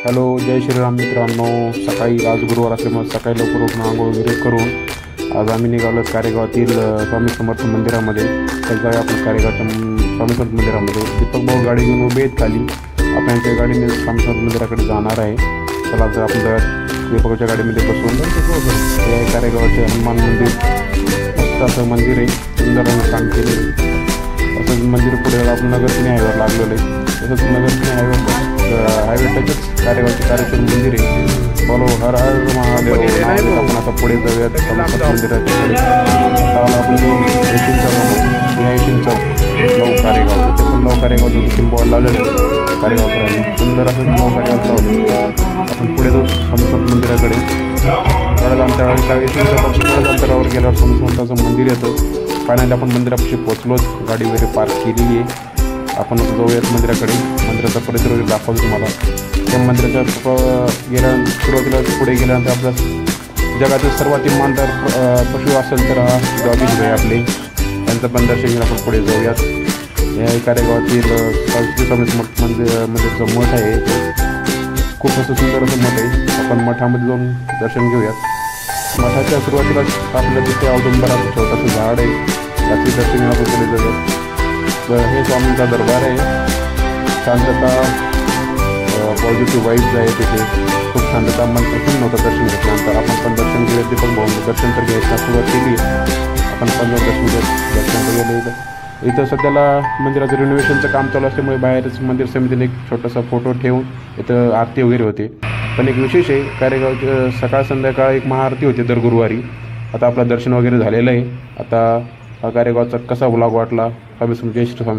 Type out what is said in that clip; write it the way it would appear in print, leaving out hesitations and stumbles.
Hello, जय श्रीराम मित्रांनो. सकाळी आज गुरुवार असल्यामुळे सकाळी लवकर उठून आंघोळ वगैरे करून आज आम्ही निघालो कारेगावातील स्वामी समर्थ मंदिरामध्ये. त्याचा आपण कारेगावच्या स्वामी समर्थ मंदिरामध्ये दीपक भाऊ गाडी घेऊन उभे आहेत खाली. आपण त्यांच्या गाडीने स्वामी समर्थ मंदिराकडे जाणार आहे. चला जर आपण दीपकच्या गाडीमध्ये बसून हे कारेगावचे हनुमान मंदिर मस्त असं मंदिर आहे. सुंदर काम केले. असंच मंदिर पुढे आपण नगरसिंह हायवेवर लागलेलं आहे. तसंच नगरसिंह हायवे टचच कारेगावचे कारेश्वर मंदिर आहे. फॉलो हर हर महादेव. आपण आता पुढे जाऊयात मंदिराच्या कडे. आपण नऊ कारेगाव ते पण नऊ कारेगाव सिंबॉल लावलेलं कारेगावकरांनी. सुंदर असं नऊ कारेगाव लावलं. आपण पुढे जाऊ स्वामी मंदिराकडे. थोड्या अंतरावर गेल्यावर स्वामी समर्थाचं मंदिर येतं. फायनली आपण मंदिरापाशी पोचलोच. गाडी वगैरे पार्क केलेली आहे. आपण जाऊयात मंदिराकडे. मंदिराचा परिसर वगैरे दाखवतो तुम्हाला. त्या मंदिराच्या सुरुवातीला पुढे गेल्यानंतर आपल्या जगातील सर्वात इमानदार पशु असेल तर हा डॉगीज आहे आपले. त्यांचं पण दर्शन घेऊन आपण पुढे जाऊयात. या कारेगावातील स्वामी समर्थ मंदिरचं मठ आहे. खूप असं सुंदर असं मठ आहे. आपण मठामध्ये जाऊन दर्शन घेऊयात. मठाच्या सुरुवातीला आपलं तिथे औदुंबराचं छोटंसं झाड आहे. त्याचे दर्शन घेऊन आपण पुढे जाऊयात. हे स्वामींचा दरबार आहे. शांतता, पॉझिटिव्ह वाईब्स आहे तिथे. खूप शांतता, मन प्रसन्न होतं दर्शन घेतल्यानंतर. आपण पण दर्शन घेऊया. ते पण भाऊ दर्शन तर घ्यायला सुरुवात केली. आपण पण दर्शन गेलं. इथं सध्याला मंदिराचं रिनोव्हेशनचं काम चालू असल्यामुळे बाहेरच मंदिर समितीने एक छोटासा फोटो ठेवून इथं आरती वगैरे होते. पण एक विशेष आहे, कारेगाव सकाळ संध्याकाळ एक महाआरती होते दर गुरुवारी. आता आपलं दर्शन वगैरे झालेलं आहे. आता कारेगावचा कसा व्लॉग वाटला, जय श्री स्वामी.